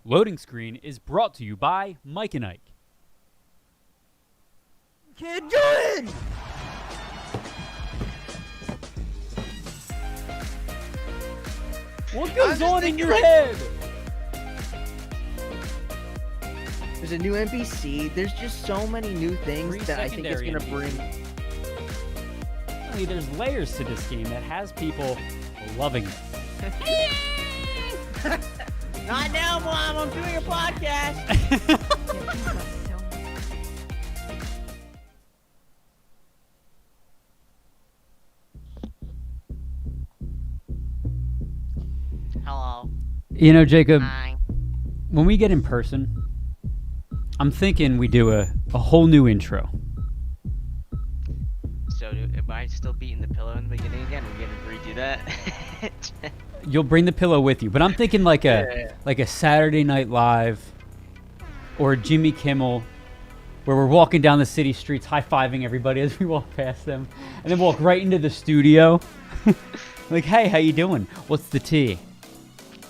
Loading Screen is brought to you by Mike and Ike. Kid Jordan! What goes on in your head? There's a new NPC. There's just so many new things that I think it's going to bring. There's layers to this game that has people loving it. Not now, Mom. I'm doing a podcast. Hello. You know, Jacob, Hi. when we get in person, I'm thinking we do a whole new intro. So, am I still beating the pillow in the beginning again? Are we gonna redo that? You'll bring the pillow with you, but I'm thinking like a Saturday Night Live or a Jimmy Kimmel, where we're walking down the city streets, high-fiving everybody as we walk past them, and then walk right into the studio. Like, hey, how you doing? What's the tea?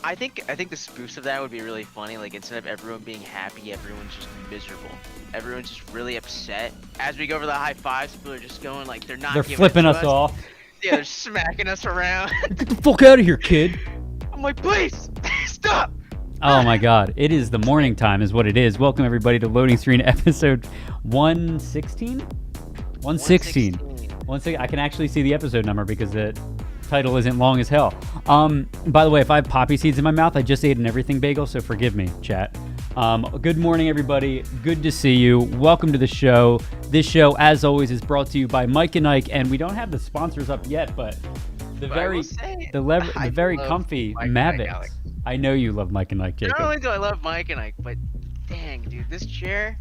I think the spoofs of that would be really funny. Like, instead of everyone being happy, everyone's just miserable. Everyone's just really upset. As we go over the high fives, people are just going like they're They're flipping us off. Yeah, they're smacking us around. Get the fuck out of here, kid. I'm like, please, stop. Oh my god, it is the morning time is what it is. Welcome everybody to Loading Screen episode 116? 116. I can actually see the episode number because the title isn't long as hell. By the way, if I have poppy seeds in my mouth, I just ate an everything bagel, so forgive me, chat. Good morning, everybody. Good to see you. Welcome to the show. This show, as always, is brought to you by Mike and Ike, and we don't have the sponsors up yet, but the very comfy Mavics. I know you love Mike and Ike, Jacob. Not only do I love Mike and Ike, but dang, dude, this chair.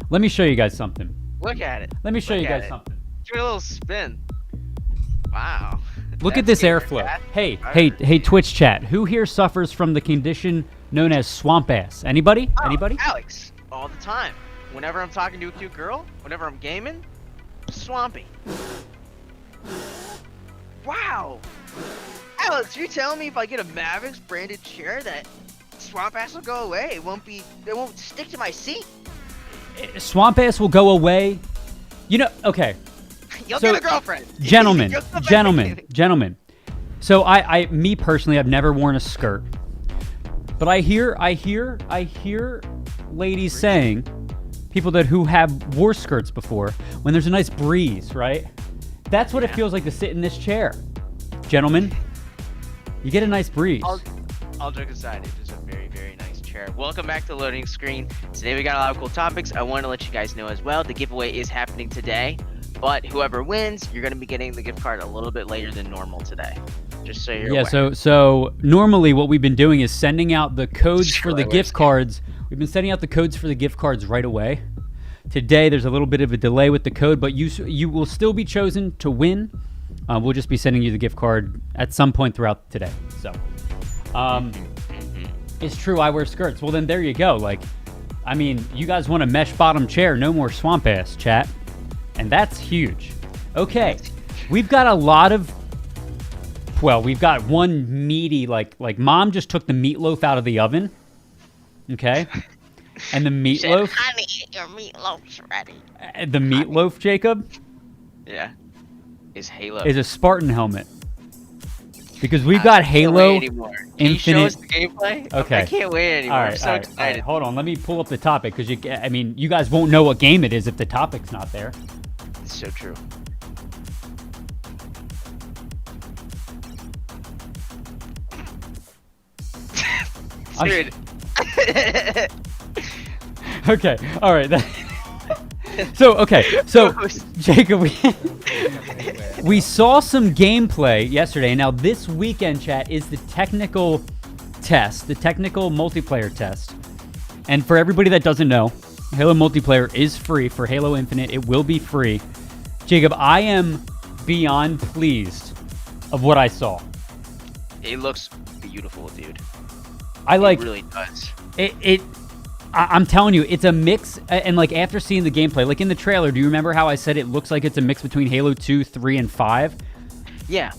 Let me show you guys something. Look at it. Let me show you guys something. Do a little spin. Wow. Look at this airflow. Hey, Twitch chat. Who here suffers from the condition known as swamp ass? Anybody? Anybody? Alex, all the time. Whenever I'm talking to a cute girl, whenever I'm gaming, swampy. Wow. Alex, you're telling me if I get a Mavics branded chair that swamp ass will go away? It won't stick to my seat? Swamp ass will go away. You know, okay. You'll get a girlfriend. Gentlemen. So me personally, I've never worn a skirt. But I hear ladies saying, people who have wore skirts before, when there's a nice breeze, right? That's what it feels like to sit in this chair. Gentlemen, you get a nice breeze. All joke aside, it is a very, very nice chair. Welcome back to Loading Screen. Today we got a lot of cool topics. I want to let you guys know as well, the giveaway is happening today. But whoever wins, you're going to be getting the gift card a little bit later than normal today. Just so you're aware. So normally what we've been doing is sending out the codes for the gift cards. We've been sending out the codes for the gift cards right away. Today there's a little bit of a delay with the code, but you will still be chosen to win. We'll just be sending you the gift card at some point throughout today. So, it's true I wear skirts. Well then there you go. Like, I mean, you guys want a mesh bottom chair, no more swamp ass, chat. And that's huge. Okay, we've got a lot of, we've got one meaty, like Mom just took the meatloaf out of the oven. Okay, and the meatloaf. Honey, your meatloaf's ready. The meatloaf, Jacob. Yeah. Is Halo. Is a Spartan helmet. Because we've got Halo Infinite. Can you show us the gameplay? Okay. I can't wait anymore. I'm so excited. All right, hold on, let me pull up the topic because you guys won't know what game it is if the topic's not there. It's so true. Dude. Okay, all right. So Jacob, we saw some gameplay yesterday. Now this weekend, chat, is the technical test, the technical multiplayer test. And for everybody that doesn't know, Halo multiplayer is free for Halo Infinite. It will be free. Jacob, I am beyond pleased of what I saw. It looks beautiful, dude. It really does. I'm telling you, it's a mix, and like after seeing the gameplay, like in the trailer, do you remember how I said it looks like it's a mix between Halo 2, 3, and 5? Yeah.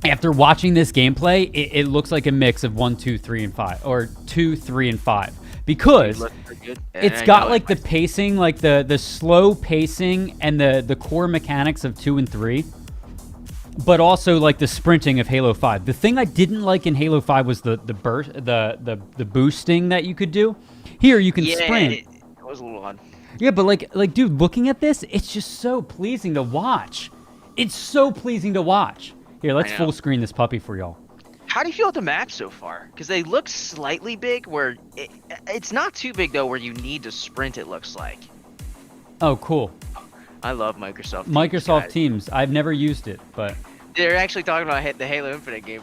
after watching this gameplay, it looks like a mix of 1, 2, 3, and 5, or 2, 3, and 5, because it's got like the pacing, like the slow pacing and the core mechanics of 2 and 3, but also like the sprinting of Halo 5. The thing I didn't like in Halo 5 was the burst, the boosting that you could do. Here you can sprint. It was a little odd. Yeah, but like, dude, looking at this, it's just so pleasing to watch. It's so pleasing to watch. Here, let's full screen this puppy for y'all. How do you feel about the map so far? Because they look slightly big, where it's not too big though, where you need to sprint. It looks like. Oh, cool. I love Microsoft. Microsoft Teams. I've never used it, but they're actually talking about the Halo Infinite game.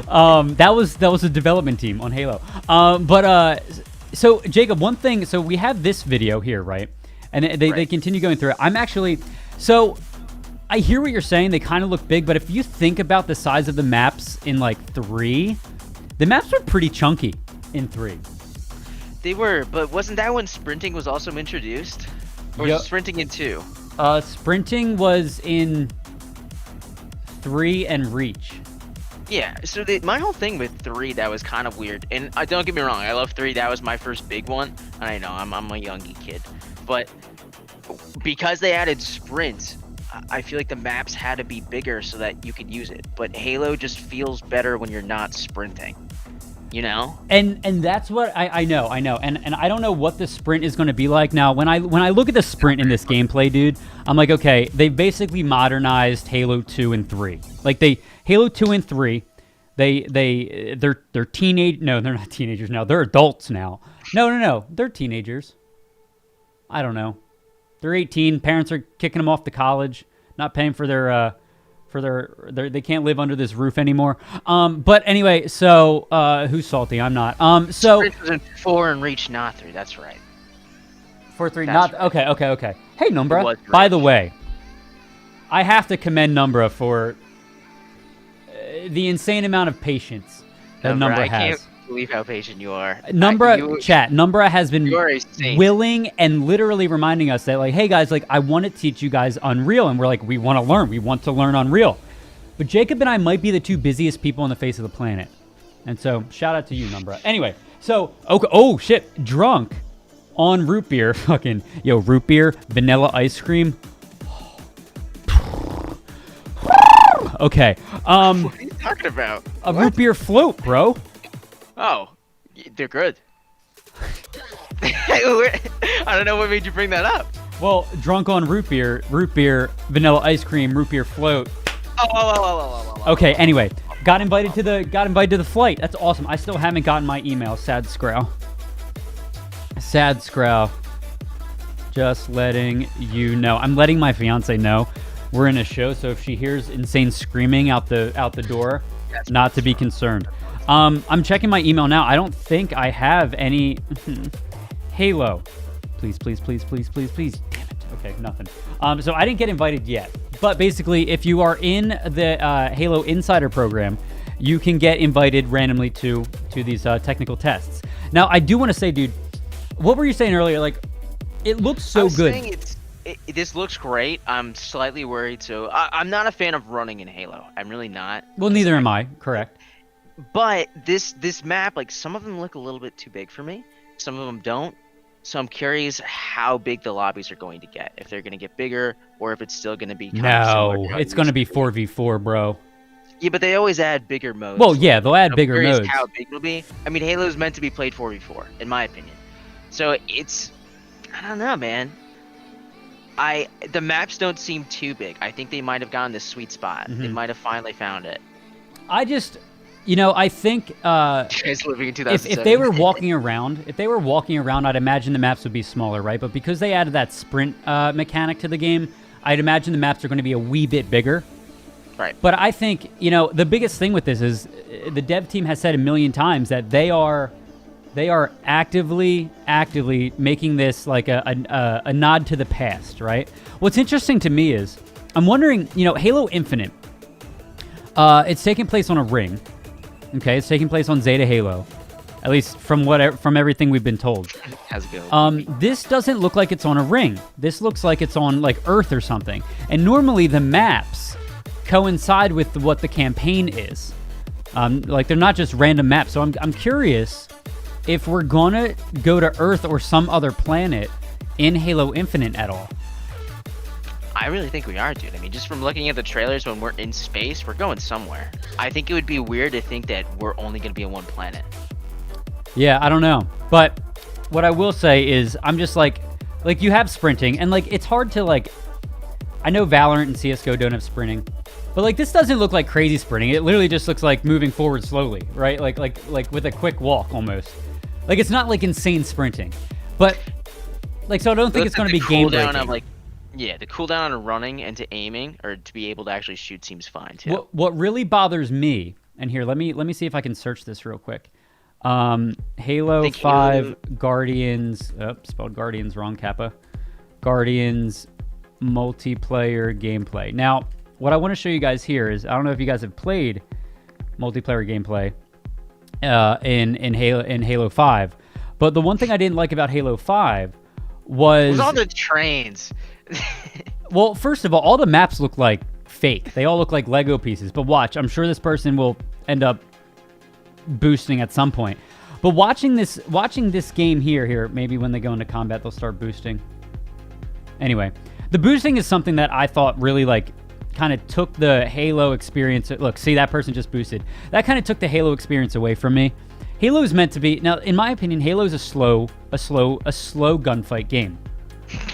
that was a development team on Halo. So Jacob, one thing. So we have this video here, right? And they continue going through it. I'm actually I hear what you're saying. They kind of look big, but if you think about the size of the maps in like 3, the maps were pretty chunky in 3. They were, but wasn't that when sprinting was also introduced? Or was sprinting in 2? Sprinting was in 3 and reach. Yeah, so my whole thing with 3 that was kind of weird, and don't get me wrong, I love 3. That was my first big one. I know I'm a youngie kid, but because they added sprint, I feel like the maps had to be bigger so that you could use it. But Halo just feels better when you're not sprinting, you know? And that's what I know. And I don't know what the sprint is going to be like. Now, when I look at the sprint in this gameplay, dude, I'm like, okay, they basically modernized Halo 2 and 3. Like Halo 2 and 3, they're teenage. No, they're not teenagers now. They're adults now. No. They're teenagers. I don't know. They're 18. Parents are kicking them off to college, not paying for their they can't live under this roof anymore. But anyway, so who's salty? I'm not. So Sprint was in 4 and reach not 3. That's right. 4, 3, That's not right. Okay. Hey, Numbra. Right. By the way, I have to commend Numbra for the insane amount of patience that Numbra has. I can't believe how patient you are. Numbra has been a willing and literally reminding us that, like, hey guys, like, I want to teach you guys Unreal, and we're like, we want to learn. We want to learn Unreal. But Jacob and I might be the 2 busiest people on the face of the planet, and so shout out to you, Numbra. Anyway, so oh shit, drunk on root beer, fucking root beer, vanilla ice cream. Okay. What are you talking about? A root beer float, bro. Oh, they're good. I don't know what made you bring that up. Well, drunk on root beer, vanilla ice cream, root beer float. Oh. Okay. Anyway, got invited to the flight. That's awesome. I still haven't gotten my email. Sad scrow. Just letting you know. I'm letting my fiance know we're in a show, so if she hears insane screaming out the door, not to be concerned. I'm checking my email now. I don't think I have any Halo. Please. Damn it. Okay, nothing. So I didn't get invited yet. But basically, if you are in the Halo Insider program, you can get invited randomly to these technical tests. Now, I do want to say, dude, what were you saying earlier? Like, it looks so good. This looks great. I'm slightly worried. So I'm not a fan of running in Halo. I'm really not. Well, neither am I. Correct. But this map, like, some of them look a little bit too big for me. Some of them don't. So I'm curious how big the lobbies are going to get. If they're going to get bigger, or if it's still going to be it's going to be 4v4, bro. Yeah, but they always add bigger modes. Well, yeah, they'll add bigger modes. How big it'll be. I mean, Halo is meant to be played 4v4, in my opinion. So I don't know, man. The maps don't seem too big. I think they might have gotten the sweet spot. They might have finally found it. I think if they were walking around, I'd imagine the maps would be smaller, right? But because they added that sprint mechanic to the game, I'd imagine the maps are going to be a wee bit bigger. Right. But I think, the biggest thing with this is the dev team has said a million times that they are actively making this like a nod to the past, right? What's interesting to me is I'm wondering, Halo Infinite, it's taking place on a ring. Okay, it's taking place on Zeta Halo, at least from everything we've been told. How's it going? This doesn't look like it's on a ring. This looks like it's on like Earth or something. And normally the maps coincide with what the campaign is. Like they're not just random maps. So I'm curious if we're gonna go to Earth or some other planet in Halo Infinite at all. I really think we are, dude. I mean, just from looking at the trailers, when we're in space, we're going somewhere. I think it would be weird to think that we're only going to be on one planet. Yeah, I don't know. But what I will say is I'm just like you have sprinting, and like it's hard to like, I know Valorant and CSGO don't have sprinting, but like this doesn't look like crazy sprinting. It literally just looks like moving forward slowly, right? Like with a quick walk almost. Like it's not like insane sprinting. But like, so I don't think it's going to be game breaking. Yeah, the cooldown on running and to aiming, or to be able to actually shoot, seems fine too. What really bothers me, and here, let me see if I can search this real quick. Halo 5 Guardians, spelled Guardians wrong, Kappa. Guardians multiplayer gameplay. Now, what I want to show you guys here is, I don't know if you guys have played multiplayer gameplay in Halo 5, but the one thing I didn't like about Halo 5 was all the trains. Well, first of all the maps look like fake. They all look like Lego pieces. But watch, I'm sure this person will end up boosting at some point. But watching this game here, maybe when they go into combat, they'll start boosting. Anyway, the boosting is something that I thought really like kind of took the Halo experience. Look, see, that person just boosted. That kind of took the Halo experience away from me. Halo is meant to be, now in my opinion, Halo is a slow gunfight game.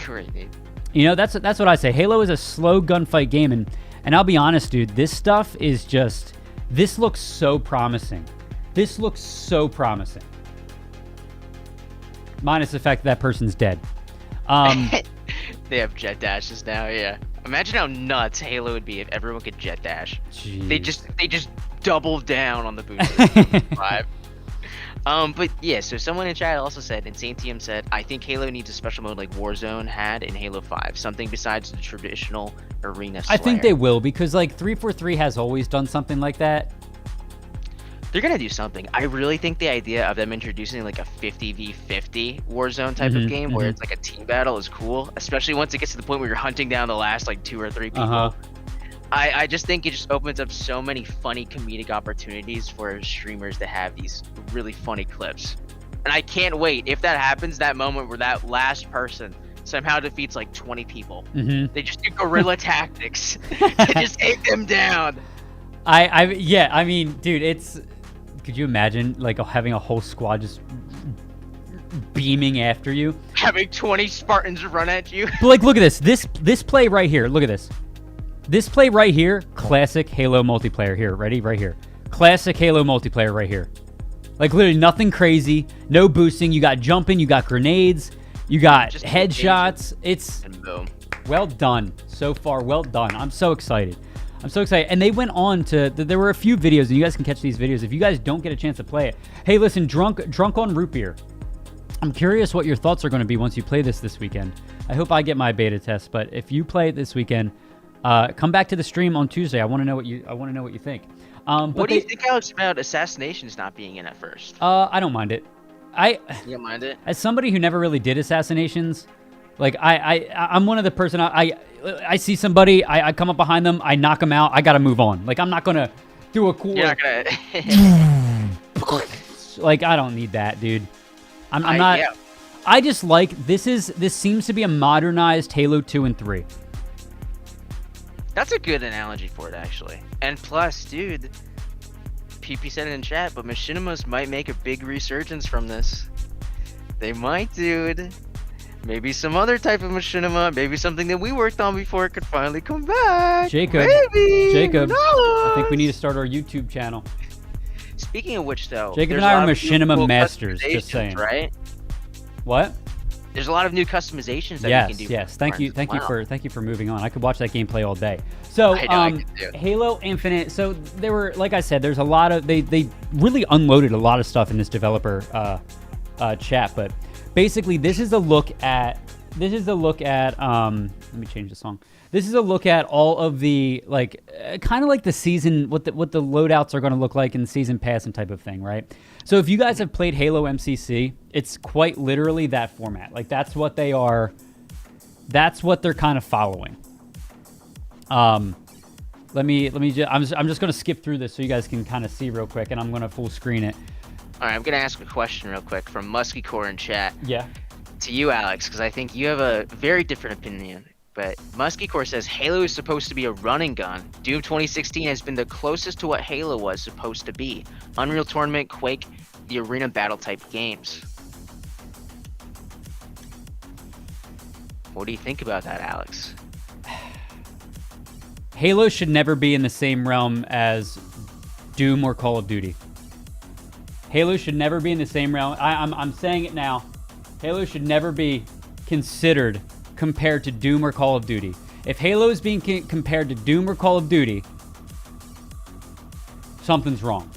Great, dude. You know, that's what I say. Halo is a slow gunfight game, and I'll be honest, dude, this stuff is just, this looks so promising. This looks so promising. Minus the fact that person's dead. They have jet dashes now, yeah. Imagine how nuts Halo would be if everyone could jet dash. Jeez. They just double down on the boosters. 5. But yeah, so someone in chat also said, Insane TM said, I think Halo needs a special mode like Warzone had in Halo 5. Something besides the traditional arena slayer. I think they will, because like 343 has always done something like that. They're gonna do something. I really think the idea of them introducing like a 50v50 Warzone type of game where it's like a team battle is cool, especially once it gets to the point where you're hunting down the last like 2 or 3 people. I just think it just opens up so many funny comedic opportunities for streamers to have these really funny clips. And I can't wait if that happens, that moment where that last person somehow defeats like 20 people. They just do guerrilla tactics to just take them down. Yeah, I mean, dude, it's, could you imagine like having a whole squad just beaming after you? Having 20 Spartans run at you. But like, look at this play right here. Look at this. This play right here, classic Halo multiplayer here. Ready? Right here. Classic Halo multiplayer right here. Like literally nothing crazy, no boosting. You got jumping, you got grenades, you got just headshots. It's well done so far. Well done. I'm so excited. I'm so excited. And they went on to, there were a few videos, and you guys can catch these videos if you guys don't get a chance to play it. Hey, listen, drunk on root beer. I'm curious what your thoughts are going to be once you play this weekend. I hope I get my beta test, but if you play it this weekend, come back to the stream on Tuesday. I want to know what you think. What do you think, Alex, about Assassinations not being in at first? I don't mind it. You don't mind it? As somebody who never really did Assassinations, like I'm one of the person I see somebody, I come up behind them, I knock them out, I gotta move on. Like I'm not gonna do a cool. You're not gonna. Like I don't need that, dude. I'm not. Yeah. I just like this seems to be a modernized Halo 2 and 3. That's a good analogy for it, actually. And plus, dude, PP said it in chat, but machinimas might make a big resurgence from this. They might, dude. Maybe some other type of machinima, maybe something that we worked on before could finally come back. Jacob, I think we need to start our YouTube channel. Speaking of which, though, Jacob and I are machinima masters. Just saying, right? What? There's a lot of new customizations that we can do. Yes, thank you for moving on. I could watch that gameplay all day. So, Halo Infinite. So there were, like I said, there's a lot of they really unloaded a lot of stuff in this developer chat. But basically, this is a look at. Let me change the song. This is a look at all of the kind of like the season, what the loadouts are going to look like in the season pass and type of thing, right? So if you guys have played Halo MCC, it's quite literally that format. Like that's what they are. That's what they're kind of following. I'm just gonna skip through this so you guys can kind of see real quick, and I'm gonna full screen it. All right, I'm gonna ask a question real quick from Musky Core in chat. Yeah. To you, Alex, because I think you have a very different opinion. But Musky Core says Halo is supposed to be a running gun. Doom 2016 has been the closest to what Halo was supposed to be. Unreal Tournament, Quake, the arena battle type games. What do you think about that, Alex? Halo should never be in the same realm as Doom or Call of Duty. Halo should never be in the same realm. I'm saying it now. Halo should never be considered compared to Doom or Call of Duty. If Halo is being compared to Doom or Call of Duty, something's wrong.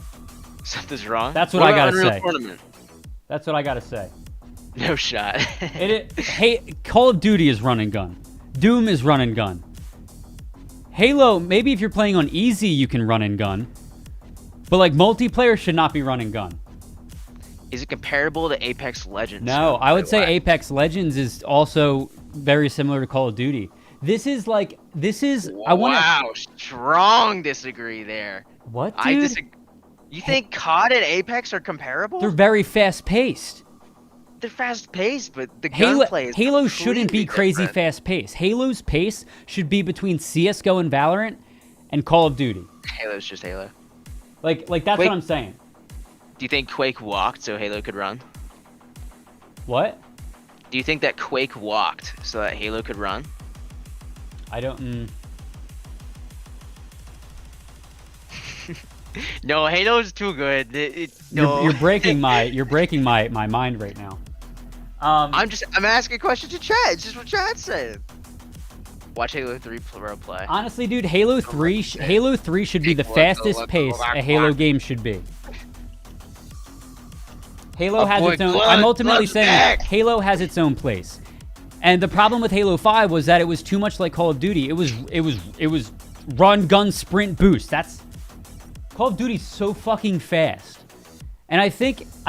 Something's wrong? That's what I gotta Unreal say. Tournament? That's what I gotta say. No shot. Hey, Call of Duty is run and gun. Doom is run and gun. Halo, maybe if you're playing on easy, you can run and gun. But like multiplayer should not be run and gun. Is it comparable to Apex Legends? No, I would say Apex Legends is also very similar to Call of Duty. Wow, strong disagree there. What, dude? You think COD and Apex are comparable? They're very fast-paced. They're fast-paced, but the gunplay is Halo shouldn't be crazy different. fast-paced. Halo's pace should be between CSGO and Valorant and Call of Duty. Halo's just Halo. Like that's what I'm saying. Do you think Quake walked so Halo could run? What? Do you think that Quake walked so that Halo could run? I don't. No, Halo's too good. No. You're breaking my mind right now. I'm asking questions to chat. It's just what chat's saying. Watch Halo 3 Pro play. Honestly, dude, Halo 3 should be the fastest pace a Halo game should be. Halo has its own. I'm ultimately saying Halo has its own place. And the problem with Halo 5 was that it was too much like Call of Duty. It was run, gun, sprint, boost. Call of Duty's so fucking fast. And I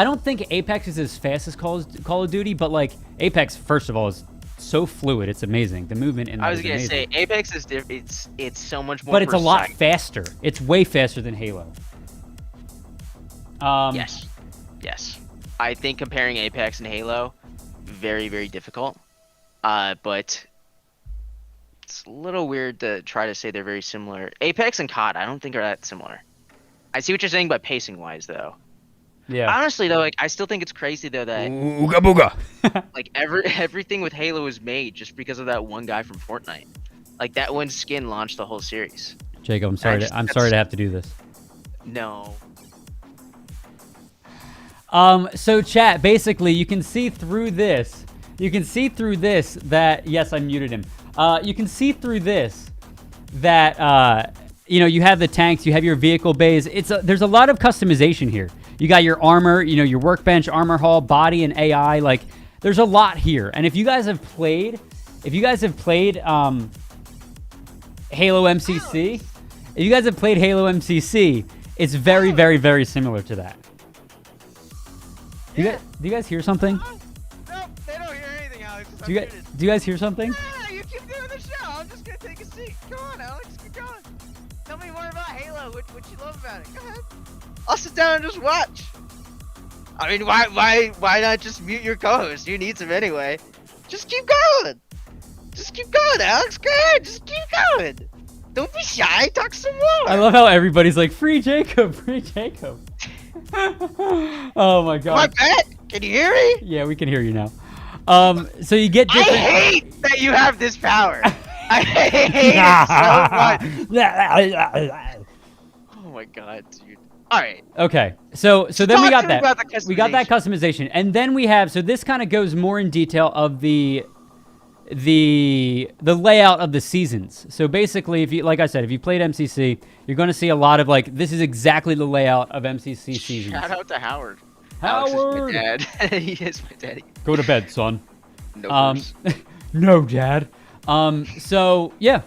don't think Apex is as fast as Call of Duty, but like Apex, first of all, is so fluid. It's amazing. The movement in that is amazing. I was gonna say Apex is different. It's so much more. But it's precise. a lot faster. It's way faster than Halo. Yes. I think comparing Apex and Halo, very, very difficult. But it's a little weird to try to say they're very similar. Apex and COD, I don't think are that similar. I see what you're saying, but pacing-wise, though. Yeah. Honestly, though, like I still think it's crazy though that Ooga booga. like everything with Halo was made just because of that one guy from Fortnite. Like that one skin launched the whole series. Jacob, I'm sorry to have to do this. No. So chat, basically, you can see through this. You can see through this that yes, I muted him. You can see through this that you have the tanks, you have your vehicle bays. There's a lot of customization here. You got your armor, your workbench, armor hall, body, and AI. Like, there's a lot here. And if you guys have played Halo MCC, it's very, very, very similar to that. Do you guys hear something? No, they don't hear anything, Alex. Do you guys hear something? Yeah, you keep doing the show. I'm just gonna take a seat. Go on, Alex. Keep going. Tell me more about Halo. What you love about it? Go ahead. I'll sit down and just watch. I mean, why not just mute your co-host? You need some anyway. Just keep going. Just keep going, Alex. Go ahead. Just keep going. Don't be shy. Talk some more. I love how everybody's like, free Jacob, free Jacob. Oh my god. My bad. Can you hear me? Yeah, we can hear you now. So you get different... I hate that you have this power. I hate it so much. Oh my god, dude. All right. Okay. So then we got that. We got that customization. customization. And then we have, so this kind of goes more in detail of the layout of the seasons. So basically, if you, like I said, if you played MCC, you're going to see a lot of like, this is exactly the layout of MCC seasons. Shout out to Howard. Howard! Alex is my dad. He is my daddy. Go to bed, son. No, no, Dad. So yeah,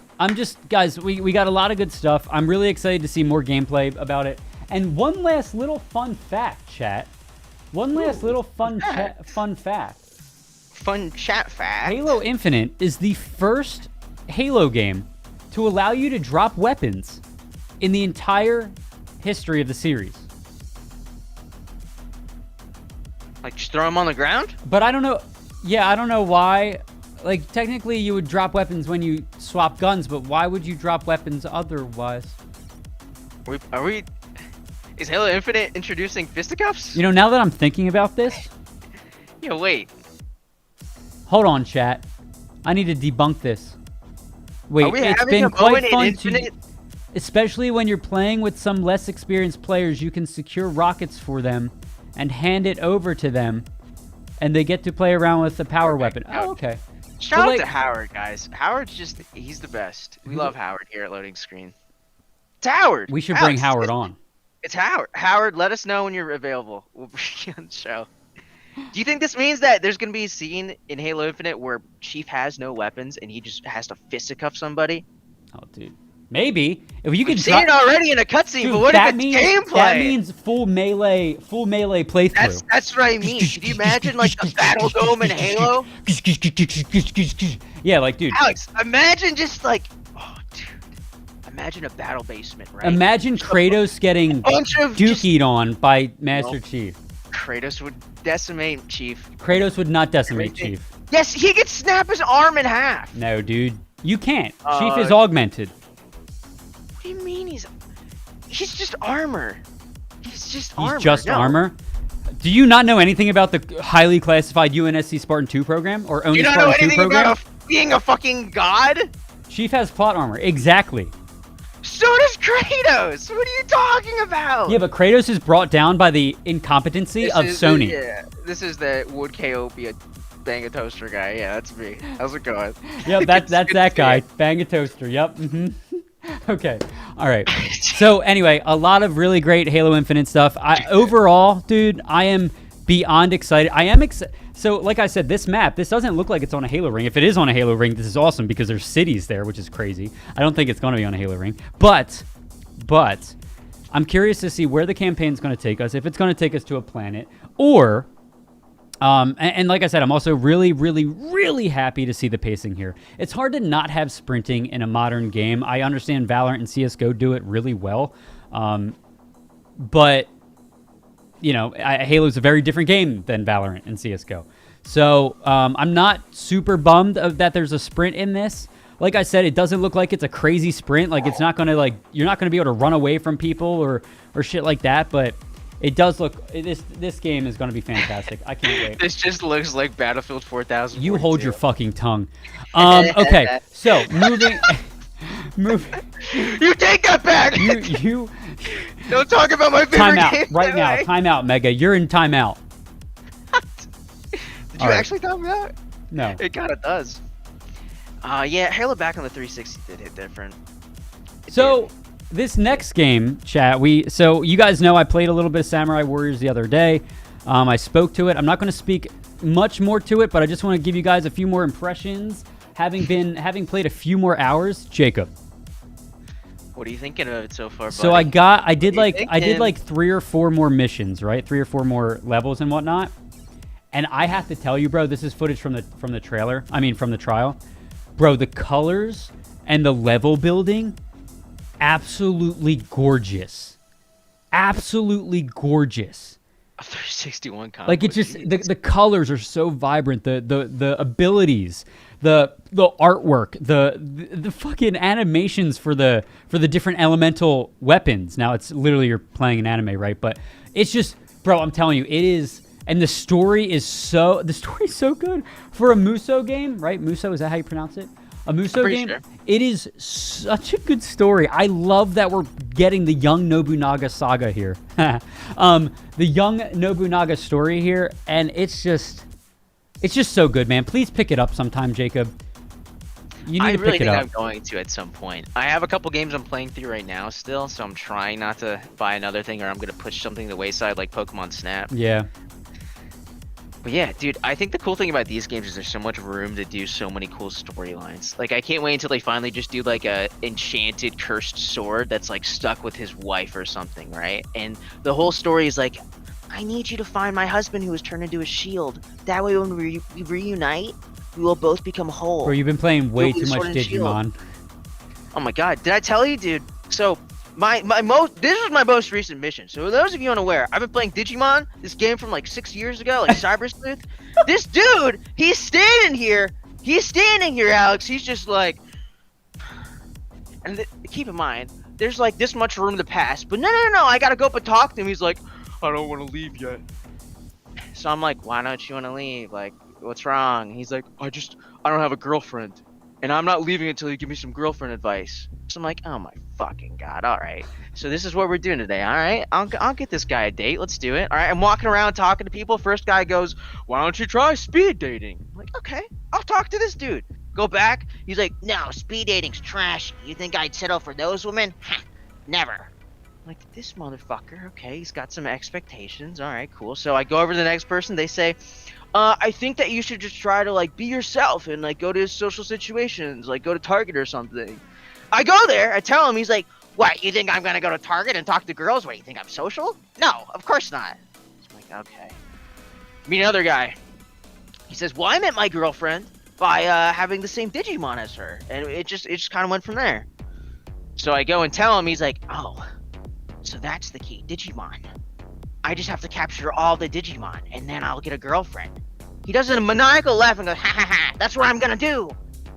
guys, we got a lot of good stuff. I'm really excited to see more gameplay about it. And one last little fun fact, chat. One last little fun fact. Fun chat fact. Halo Infinite is the first Halo game to allow you to drop weapons in the entire history of the series. Like, just throw them on the ground? But I don't know. Yeah, I don't know why. Like, technically, you would drop weapons when you swap guns, but why would you drop weapons otherwise? Are we? Is Halo Infinite introducing fisticuffs? You know, now that I'm thinking about this, Yeah, wait. hold on, chat. I need to debunk this. Wait, Are we it's having been a quite moment in fun Infinite? especially when you're playing with some less experienced players, you can secure rockets for them and hand it over to them, and they get to play around with the power weapon. Oh, okay. Shout But, out like- to Howard, guys. Howard's he's the best. We love Howard here at Loading Screen. It's Howard. We should bring Alex, Howard on. It's Howard. Howard, let us know when you're available. We'll bring you on the show. Do you think this means that there's going to be a scene in Halo Infinite where Chief has no weapons and he just has to fisticuff somebody? Oh, dude. Maybe. If you could We've seen it already in a cutscene, Dude, but what that if it's means, gameplay? That means full melee playthrough. That's what I mean. Could you imagine like the Battle Dome in Halo? Yeah, like, dude. Alex, imagine just like, oh, dude. Imagine a battle basement, right? Imagine Kratos getting bunch of just- dookied on by Master Nope. Chief. Kratos would decimate Chief. Kratos would not decimate Everything. Chief. Yes, he could snap his arm in half. No, dude. You can't. Chief Uh, is augmented. What do you mean he's just armor? He's just He's armor. just No. armor. Do you not know anything about the highly classified UNSC Spartan 2 program or You ONI don't know Spartan 2 anything program? about being a fucking god? Chief has plot armor. Exactly. So does Kratos. What are you talking about? Yeah, but Kratos is brought down by the incompetency of Sony. Yeah, this is the would KO be a bang a toaster guy. Yeah, that's me. How's it going? Yep, that's that guy. Bang a toaster. Yep. Okay. All right. So anyway, a lot of really great Halo Infinite stuff. Overall, dude, I am beyond excited. I am excited. So, like I said, this map, this doesn't look like it's on a Halo ring. If it is on a Halo ring, this is awesome because there's cities there, which is crazy. I don't think it's going to be on a Halo ring. But, I'm curious to see where the campaign's going to take us, if it's going to take us to a planet, or... and like I said, I'm also really, really, really happy to see the pacing here. It's hard to not have sprinting in a modern game. I understand Valorant and CSGO do it really well. But, you know, Halo's a very different game than Valorant and CSGO. So I'm not super bummed that there's a sprint in this. Like I said, it doesn't look like it's a crazy sprint. Like, it's not going to, like, you're not going to be able to run away from people or shit like that. But it does look, this game is going to be fantastic. I can't wait. This just looks like Battlefield 4000. You hold your fucking tongue. Okay, so moving. You take that back. You Don't talk about my favorite time out game right now. today. Time out, Mega. You're in timeout. Did you All right. actually talk about it? No. It kind of does. Yeah, Halo back on the 360 did hit different. It So did. this next game, chat. So you guys know I played a little bit of Samurai Warriors the other day. I spoke to it. I'm not going to speak much more to it, but I just want to give you guys a few more impressions. Having played a few more hours, Jacob. What are you thinking of it so far, buddy? So I did What are you like thinking? 3 or 4 more missions, right? 3 or 4 more levels and whatnot. And I have to tell you, bro, this is footage from the trailer. I mean, from the trial. Bro, the colors and the level building, absolutely gorgeous. Absolutely gorgeous. A 361 combo. Like, it just jeez. the colors are so vibrant. The abilities, the artwork, the fucking animations for the different elemental weapons. Now it's literally you're playing an anime, right? But it's just, bro, I'm telling you, it is. And the story is so good for a Muso game, right? Muso, is that how you pronounce it? A Muso pretty game. sure. It is such a good story. I love that we're getting the young Nobunaga saga here. The young Nobunaga story here, and it's just so good, man. Please pick it up sometime, Jacob. You need I to really pick it think up. I'm going to at some point. I have a couple games I'm playing through right now still, so I'm trying not to buy another thing or I'm going to push something to the wayside like Pokemon Snap. Yeah. But yeah, dude, I think the cool thing about these games is there's so much room to do so many cool storylines. Like, I can't wait until they finally just do like a enchanted cursed sword that's like stuck with his wife or something, right? And the whole story is like, I need you to find my husband who was turned into a shield. That way when we reunite, we will both become whole. Bro, you've been playing way You'll be too much Sword and Shield. Digimon. Oh my god, did I tell you, dude? So, This was my most recent mission. So those of you unaware, I've been playing Digimon, this game from like 6 years ago, like Cyber Sleuth. This dude, he's standing here, Alex. He's just like, and keep in mind, there's like this much room to pass. But no, I gotta go up and talk to him. He's like, I don't want to leave yet. So I'm like, why don't you want to leave? Like, what's wrong? He's like, I don't have a girlfriend. And I'm not leaving until you give me some girlfriend advice. So I'm like, oh my fucking god, alright. So this is what we're doing today, alright? I'll get this guy a date, let's do it. Alright, I'm walking around talking to people. First guy goes, why don't you try speed dating? I'm like, okay, I'll talk to this dude. Go back, he's like, no, speed dating's trash. You think I'd settle for those women? Ha, never. I'm like, this motherfucker, okay, he's got some expectations. Alright, cool. So I go over to the next person, they say, I think that you should just try to like be yourself and like go to social situations, like go to Target or something. I go there, I tell him, he's like, what, you think I'm gonna go to Target and talk to girls? What, you think I'm social? No, of course not. I'm like, okay. Meet another guy. He says, well, I met my girlfriend by having the same Digimon as her, and it just kind of went from there. So I go and tell him, he's like, oh, so that's the key, Digimon. I just have to capture all the Digimon, and then I'll get a girlfriend. He does a maniacal laugh and goes, ha ha ha, that's what I'm gonna do.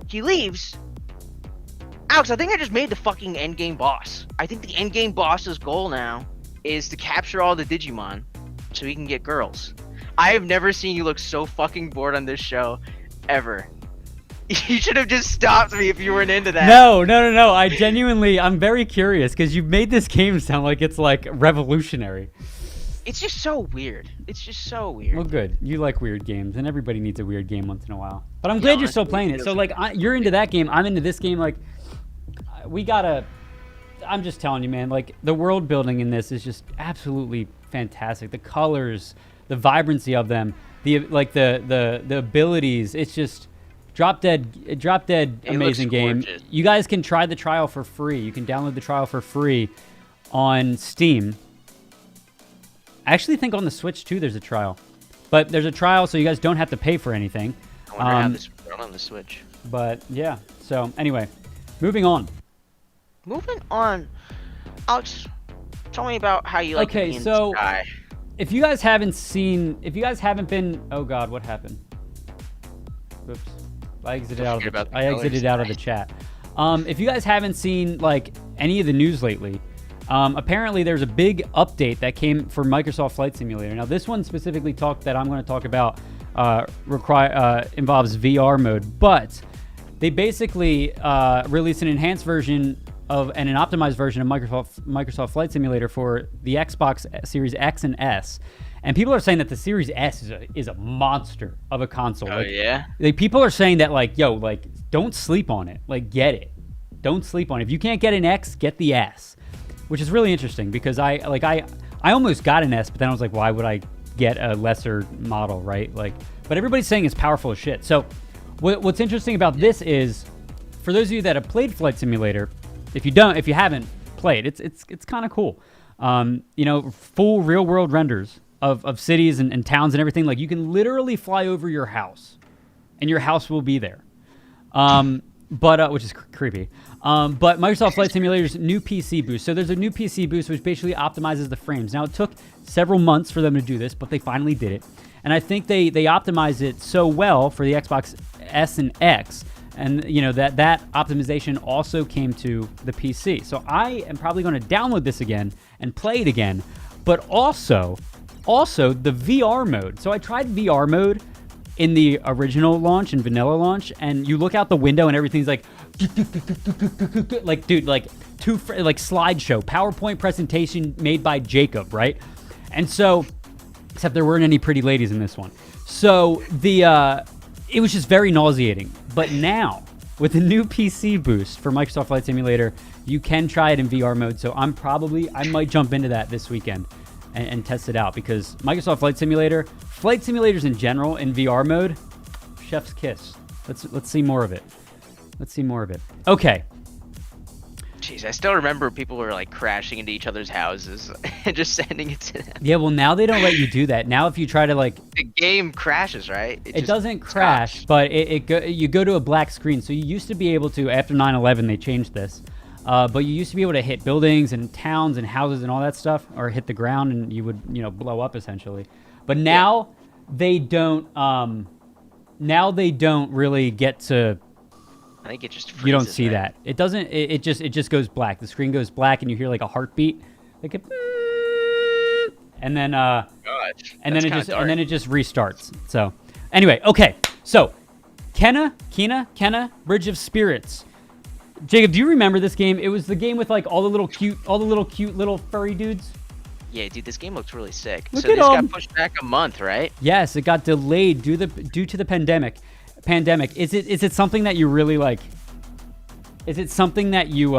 He leaves. Alex, I think I just made the fucking endgame boss. I think the endgame boss's goal now is to capture all the Digimon so he can get girls. I have never seen you look so fucking bored on this show, ever. You should have just stopped me if you weren't into that. No. I'm very curious because you've made this game sound like it's like revolutionary. It's just so weird. Well, good. You like weird games, and everybody needs a weird game once in a while. But I'm glad you're still playing it. So, like, you're into that game. I'm into this game. Like, I'm just telling you, man. Like, the world building in this is just absolutely fantastic. The colors, the vibrancy of them, the abilities. It's just drop dead amazing game. You guys can try the trial for free. You can download the trial for free on Steam. I actually think on the Switch, too, there's a trial. But there's a trial, so you guys don't have to pay for anything. I wonder how this will run on the Switch. But, yeah. So, anyway. Moving on. Alex, tell me about how you like to be in the sky. If you guys haven't been... Oh, God, what happened? Oops. I exited out of the chat. If you guys haven't seen, like, any of the news lately... apparently there's a big update that came for Microsoft Flight Simulator. Now this one specifically that I'm going to talk about involves VR mode, but they basically released an enhanced version and an optimized version of Microsoft Flight Simulator for the Xbox Series X and S. And people are saying that the Series S is a monster of a console. Oh, yeah? Like, people are saying that, like, yo, like, don't sleep on it. Like, get it. Don't sleep on it. If you can't get an X, get the S. Which is really interesting because I almost got an S, but then I was like, why would I get a lesser model, right? Like, but everybody's saying it's powerful as shit. So what's interesting about this is, for those of you that have played Flight Simulator, if you haven't played, it's kind of cool. Full real world renders of cities and towns and everything. Like, you can literally fly over your house, and your house will be there. Which is creepy. But Microsoft Flight Simulator's new PC boost. So there's a new PC boost which basically optimizes the frames. Now, it took several months for them to do this, but they finally did it. And I think they optimized it so well for the Xbox S and X. And, that optimization also came to the PC. So I am probably going to download this again and play it again. But also the VR mode. So I tried VR mode in the original launch and vanilla launch, and you look out the window and everything's like dude, like slideshow PowerPoint presentation made by Jacob, right? And so, except there weren't any pretty ladies in this one. So it was just very nauseating. But now, with the new PC boost for Microsoft Flight Simulator, you can try it in VR mode. So I might jump into that this weekend and test it out, because Microsoft Flight Simulators in general in VR mode, chef's kiss. Let's see more of it. Okay. Jeez, I still remember people were like crashing into each other's houses and just sending it to them. Yeah, well, now they don't let you do that. Now if you try to the game crashes, right? It doesn't crash, but you go to a black screen. So you used to be able to, after 9/11 they changed this. But you used to be able to hit buildings and towns and houses and all that stuff, or hit the ground and you would, blow up essentially. But now they don't. Now they don't really get to. I think it just freezes, you don't see right? that. It doesn't. It just goes black. The screen goes black, and you hear like a heartbeat, like a, and then Gosh, and then it just restarts. So anyway, okay. So Kena, Bridge of Spirits. Jacob, do you remember this game? It was the game with like all the little cute little furry dudes. Yeah, dude, this game looks really sick. Look So at this got pushed back a month, right? Yes, it got delayed due to the pandemic. Is it something that you really like? Is it something that you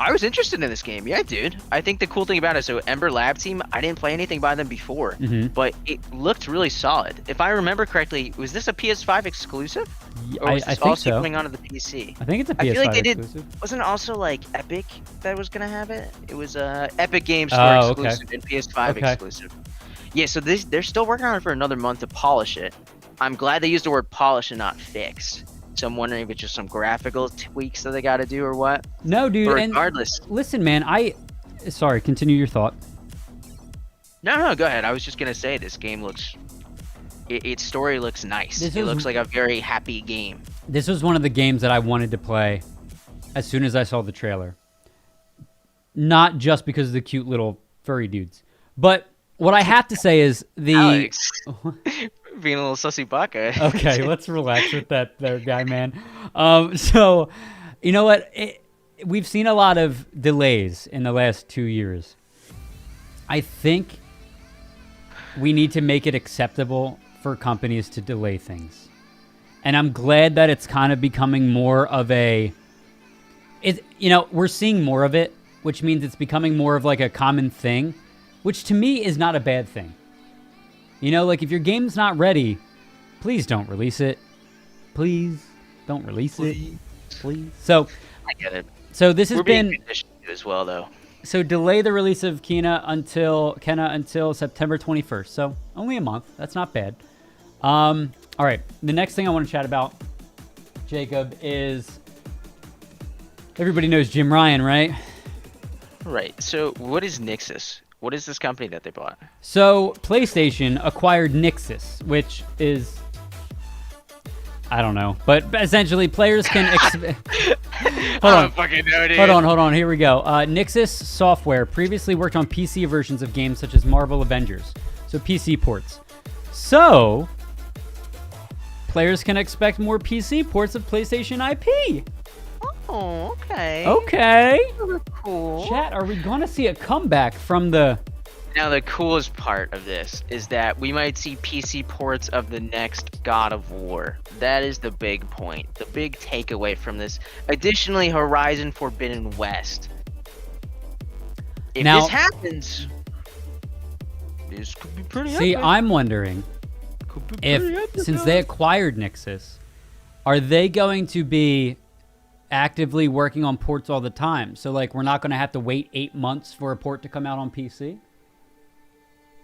I was interested in this game. Yeah, dude. I think the cool thing about it, so Ember Lab Team, I didn't play anything by them before, but it looked really solid. If I remember correctly, was this a PS5 exclusive? Or was I this think also so. coming onto the PC? I think it's a PS5 I feel like they exclusive. wasn't it also like Epic that was gonna have it? It was Epic Game Store exclusive and PS5 exclusive. Yeah, so they're still working on it for another month to polish it. I'm glad they used the word polish and not fix. So I'm wondering if it's just some graphical tweaks that they got to do or what. No, dude. But regardless. And listen, man. Sorry. Continue your thought. No, go ahead. I was just gonna say this game looks. Its story looks nice. It looks like a very happy game. This was one of the games that I wanted to play as soon as I saw the trailer. Not just because of the cute little furry dudes, but what I have to say is the. Alex, being a little sussy baka. Okay, let's relax with that there, guy, man. So, you know what? We've seen a lot of delays in the last 2 years. I think we need to make it acceptable for companies to delay things. And I'm glad that it's kind of becoming more of a... we're seeing more of it, which means it's becoming more of like a common thing, which to me is not a bad thing. Like if your game's not ready, please don't release it. Please don't release it. Please. So I get it. So this has We're being been conditioned as well, though. So delay the release of Kena until September 21st. So only a month. That's not bad. All right. The next thing I want to chat about, Jacob, is everybody knows Jim Ryan, right? Right. So what is Nixus? What is this company that they bought? So PlayStation acquired Nixus, which is, I don't know, but essentially players can. Hold on. Fucking know, dude. Hold on. Here we go. Nixus Software previously worked on PC versions of games such as Marvel Avengers, so PC ports. So players can expect more PC ports of PlayStation IP. Oh, okay. Okay. Cool. Chat, are we going to see a comeback from the... Now, the coolest part of this is that we might see PC ports of the next God of War. That is the big point, the big takeaway from this. Additionally, Horizon Forbidden West. If Now, this happens, this could be pretty See, epic. I'm wondering since they acquired Nixus, are they going to be actively working on ports all the time? So, like, we're not going to have to wait 8 months for a port to come out on PC?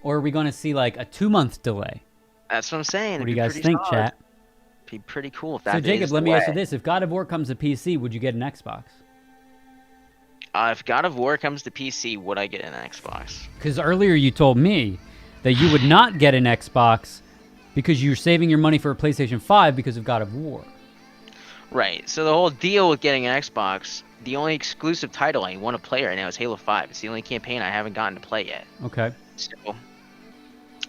Or are we going to see, like, a 2-month delay? That's what I'm saying. What do you guys think, chat? Be pretty cool if that So, Jacob, is let the me ask way. you this. If God of War comes to PC, would you get an Xbox? If God of War comes to PC, would I get an Xbox? Because earlier you told me that you would not get an Xbox because you're saving your money for a PlayStation 5 because of God of War. Right. So the whole deal with getting an Xbox, the only exclusive title I want to play right now is Halo 5. It's the only campaign I haven't gotten to play yet. Okay. So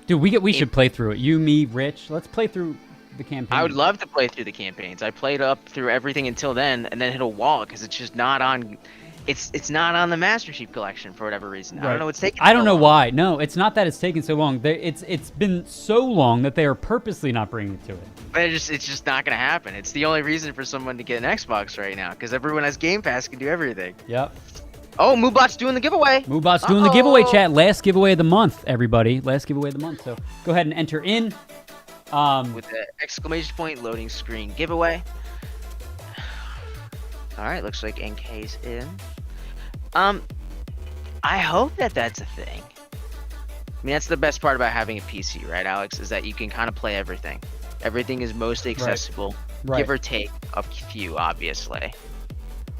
Dude, we should play through it. You, me, Rich. Let's play through the campaign. I would love to play through the campaigns. I played up through everything until then, and then hit a wall because it's just not on. It's not on the Master Chief Collection for whatever reason. I don't know what's taking. I don't so know long. why. No, it's not that it's taken so long. It's been so long that they are purposely not bringing it to it. But it's just not gonna happen. It's the only reason for someone to get an Xbox right now because everyone has Game Pass, can do everything. Yep. Oh, Moobot's doing the giveaway. Moobot's doing the giveaway, chat. Last giveaway of the month, everybody. Last giveaway of the month. So go ahead and enter in. With the exclamation point loading screen giveaway. All right, looks like NK's in. I hope that that's a thing. I mean, that's the best part about having a PC, right, Alex? Is that you can kind of play everything. Everything is mostly accessible, Right. give or take a few, obviously.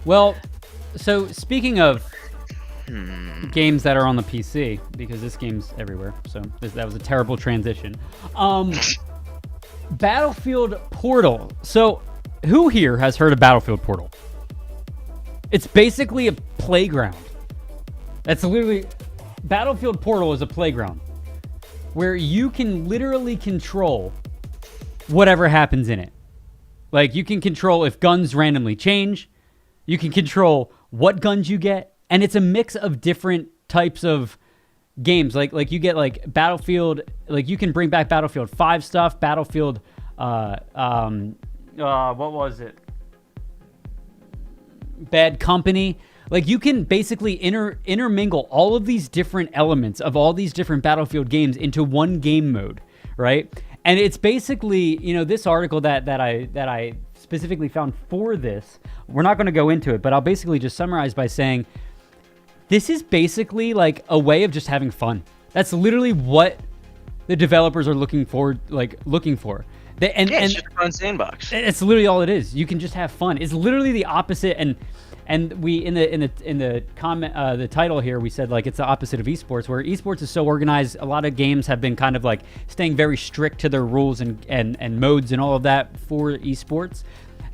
Well, so speaking of Hmm. games that are on the PC, because this game's everywhere, so that was a terrible transition. Battlefield Portal. So, who here has heard of Battlefield Portal? It's basically a playground. That's literally... Battlefield Portal is a playground where you can literally control whatever happens in it. Like, you can control if guns randomly change. You can control what guns you get. And it's a mix of different types of games. Like you get like Battlefield, like you can bring back Battlefield 5 stuff, Battlefield, what was it? Bad Company. Like you can basically intermingle all of these different elements of all these different Battlefield games into one game mode, right? And it's basically, you know, this article that I specifically found for this, we're not going to go into it, but I'll basically just summarize by saying this is basically like a way of just having fun. That's literally what the developers are looking for. It's just a fun sandbox. It's literally all it is. You can just have fun. It's literally the opposite. And we in the comment the title here we said like it's the opposite of esports, where esports is so organized. A lot of games have been kind of like staying very strict to their rules and modes and all of that for esports.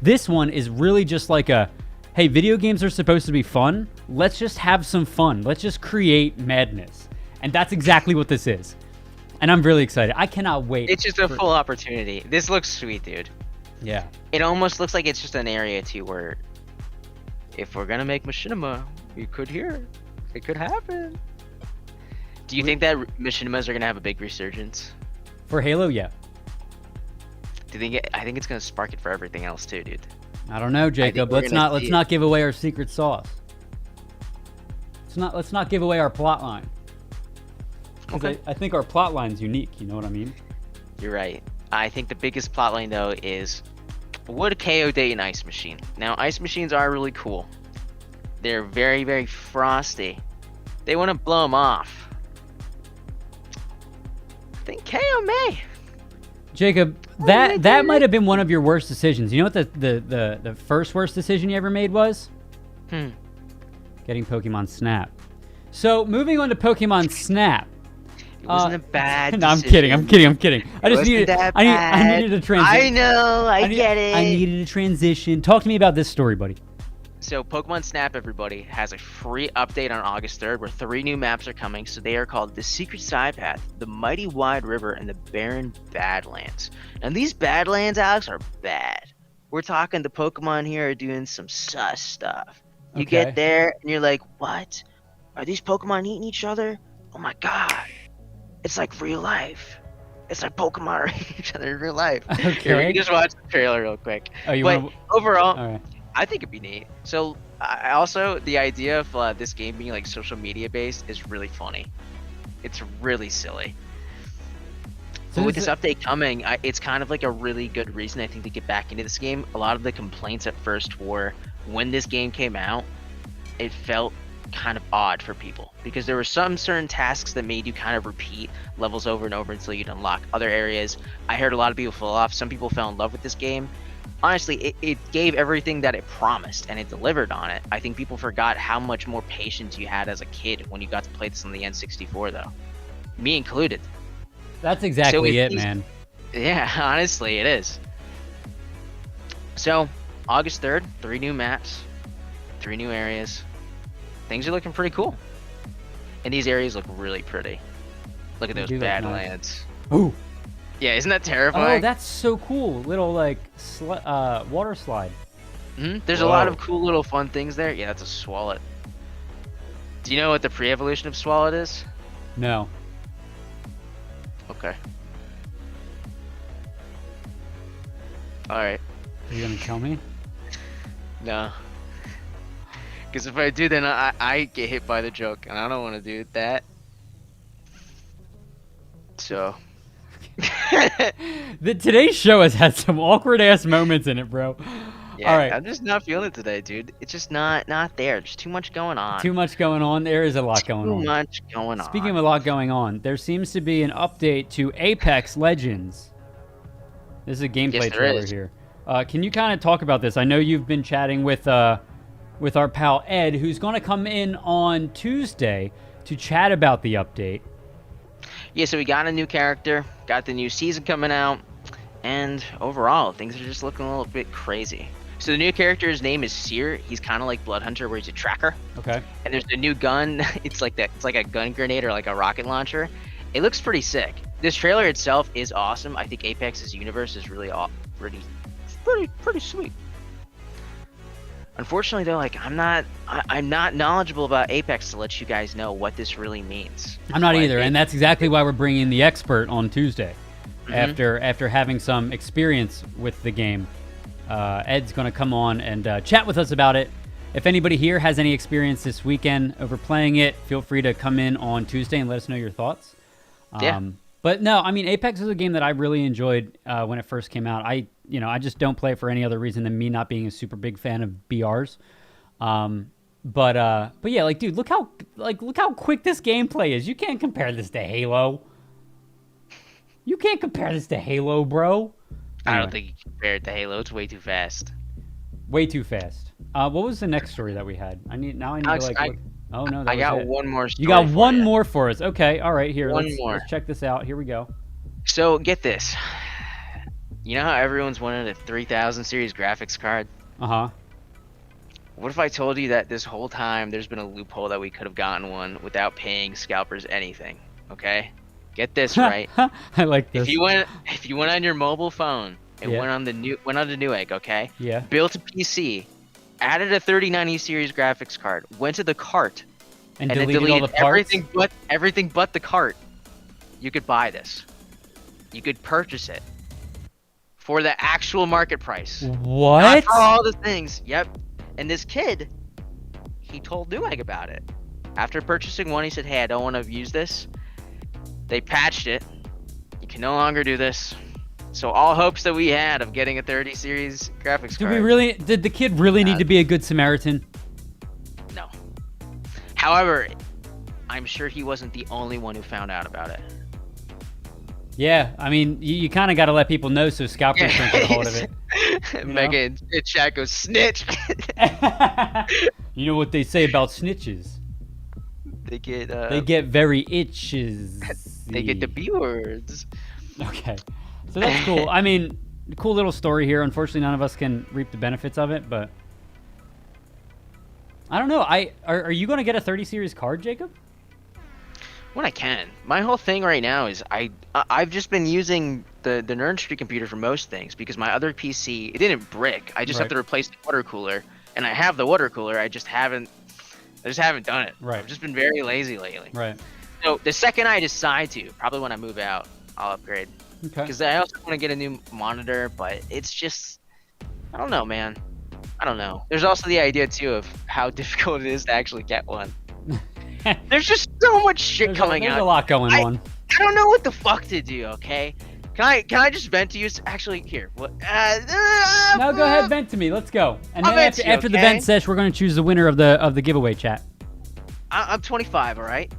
This one is really just like a, hey, video games are supposed to be fun. Let's just have some fun. Let's just create madness. And that's exactly what this is. And I'm really excited. I cannot wait. It's just a full opportunity. This looks sweet, dude. Yeah. It almost looks like it's just an area too where if we're gonna make machinima, we could hear. It could happen. Do you think that machinimas are gonna have a big resurgence? For Halo, yeah. Do you think I think it's gonna spark it for everything else too, dude. I don't know, Jacob. Let's not give away our secret sauce. Let's not give away our plot line. Okay. I think our plot line's unique, you know what I mean? You're right. I think the biggest plotline though is would KO date an ice machine? Now ice machines are really cool. They're very, very frosty. They want to blow them off. I think KO may. Jacob, that might have been one of your worst decisions. You know what the first worst decision you ever made was? Getting Pokemon Snap. So moving on to Pokemon Snap. It wasn't a bad No, decision. I'm kidding. I just needed that I bad. needed a transition. I know, I get it. I needed a transition. Talk to me about this story, buddy. So Pokemon Snap, everybody, has a free update on August 3rd where 3 new maps are coming. So they are called the Secret Side Path, the Mighty Wide River, and the Barren Badlands. And these Badlands, Alex, are bad. We're talking the Pokemon here are doing some sus stuff. You Okay. get there and you're like, what? Are these Pokemon eating each other? Oh my god. It's like real life. It's like Pokemon are eating each other in real life. Here, we Okay. can just watch the trailer real quick. Oh, you But want overall, All right. I think it'd be neat. So, I also the idea of this game being like social media based is really funny. It's really silly. So But with is this update coming, it's kind of like a really good reason I think to get back into this game. A lot of the complaints at first were when this game came out, it felt kind of odd for people because there were some certain tasks that made you kind of repeat levels over and over until you'd unlock other areas. I heard a lot of people fall off. Some people fell in love with this game. Honestly, it gave everything that it promised and it delivered on it. I think people forgot how much more patience you had as a kid when you got to play this on the N64 though. Me included. That's exactly with it, these- man. Yeah, honestly, it is. So, August 3rd, 3 new maps, 3 new areas. Things are looking pretty cool. And these areas look really pretty. Look at They those do look nice. Badlands. Ooh. Yeah, isn't that Oh, terrifying? that's so cool. Little like water slide. There's a lot Whoa. of cool little fun things there. Yeah, that's a Swalot. Do you know what the pre-evolution of Swalot is? No. Okay. Alright. Are you gonna tell me? No. Because if I do, then I get hit by the joke, and I don't want to do that. So. Today's show has had some awkward ass moments in it, bro. Yeah, All right. I'm just not feeling it today, dude. It's just not there. There's too much going on. Too much going on. There is a lot going on. Too much going on. Speaking of a lot going on, there seems to be an update to Apex Legends. This is a gameplay Yes, there trailer is. here. Can you kind of talk about this? I know you've been chatting with with our pal Ed, who's going to come in on Tuesday to chat about the update. Yeah, so we got a new character, got the new season coming out, and overall, things are just looking a little bit crazy. So the new character's name is Seer. He's kind of like Bloodhunter, where he's a tracker. Okay. And there's the new gun. It's like a gun grenade or like a rocket launcher. It looks pretty sick. This trailer itself is awesome. I think Apex's universe is really pretty sweet. Unfortunately, though, like I'm not knowledgeable about Apex to let you guys know what this really means. I'm not either, and that's exactly why we're bringing the expert on Tuesday. After having some experience with the game, Ed's going to come on and chat with us about it. If anybody here has any experience this weekend over playing it, feel free to come in on Tuesday and let us know your thoughts. Yeah. But no, I mean, Apex is a game that I really enjoyed when it first came out. I just don't play it for any other reason than me not being a super big fan of BRs. But yeah, like, dude, look how quick this gameplay is. You can't compare this to Halo. You can't compare this to Halo, bro. I don't think you can compare it to Halo. It's way too fast. Way too fast. What was the next story that we had? I need Alex, to like. Look. Oh no, that I was got it. one more story. You got for one you. more for us. Okay, all right. Here, One more. let's check this out. Here we go. So get this. You know how everyone's wanted a 3000 series graphics card? Uh-huh. What if I told you that this whole time there's been a loophole that we could have gotten one without paying scalpers anything? Okay? Get this right. I like this. If you went on your mobile phone and went on the Newegg, okay? Yeah. Built a PC, added a 3090 series graphics card, went to the cart, And then deleted all the parts? everything but the cart, you could buy this. You could purchase it for the actual market price. What? Not for all the things. Yep. And this kid, he told Newegg about it. After purchasing one, he said, "Hey, I don't want to use this." They patched it. You can no longer do this. So all hopes that we had of getting a 30 series graphics card. Did the kid really need to be a good Samaritan? No. However, I'm sure he wasn't the only one who found out about it. Yeah, I mean, you kind of got to let people know so scalpers can get a hold of it. Mega in chat goes, snitch! You know what they say about snitches? They get They get very itches. they get the B words. Okay, so that's cool. I mean, cool little story here. Unfortunately, none of us can reap the benefits of it, but I don't know. Are you going to get a 30 series card, Jacob? When I can. My whole thing right now is I've just been using the Nerd Street computer for most things because my other PC, it didn't brick. I just have to replace the water cooler, and I have the water cooler. I just haven't done it. Right. I've just been very lazy lately. Right. So the second I decide to, probably when I move out, I'll upgrade. Okay. Because I also want to get a new monitor, but it's just, I don't know, man. I don't know. There's also the idea too of how difficult it is to actually get one. There's just so much shit coming out. There's a lot going on. I don't know what the fuck to do. Okay, can I just vent to you? Actually, here. What? No, go ahead, vent to me. Let's go. And I'll then vent to you, after the okay? vent sesh, we're going to choose the winner of the giveaway chat. I'm 25. All right.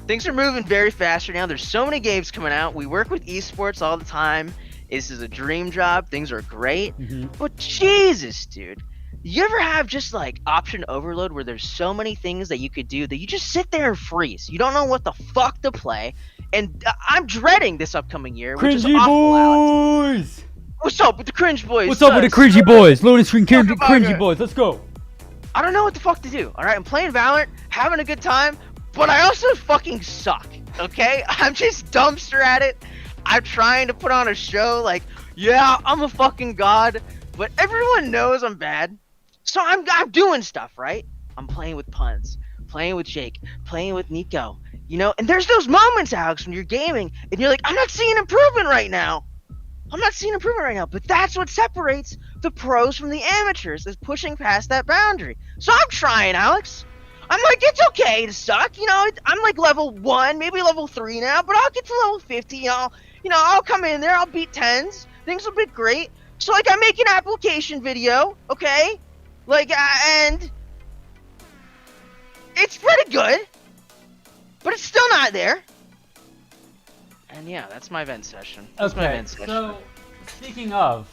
Things are moving very fast right now. There's so many games coming out. We work with esports all the time. This is a dream job. Things are great. But Jesus, dude. You ever have just like option overload where there's so many things that you could do that you just sit there and freeze? You don't know what the fuck to play. And I'm dreading this upcoming year, which is Cringy awful, Alex. boys! What's up with the cringe boys? What's up with the cringy boys? Loading screen cringy boys. Let's go. I don't know what the fuck to do. All right, I'm playing Valorant, having a good time, but I also fucking suck. Okay, I'm just dumpster at it. I'm trying to put on a show like, yeah, I'm a fucking god, but everyone knows I'm bad. So I'm doing stuff, right? I'm playing with puns, playing with Jake, playing with Nico, you know? And there's those moments, Alex, when you're gaming and you're like, I'm not seeing improvement right now. But that's what separates the pros from the amateurs, is pushing past that boundary. So I'm trying, Alex. I'm like, it's okay to suck, you know? I'm like level 1, maybe level 3 now, but I'll get to level 50. I'll come in there, I'll beat 10s. Things will be great. So like, I make an application video, okay? Like, and it's pretty good, but it's still not there. And yeah, that's my vent session. So speaking of,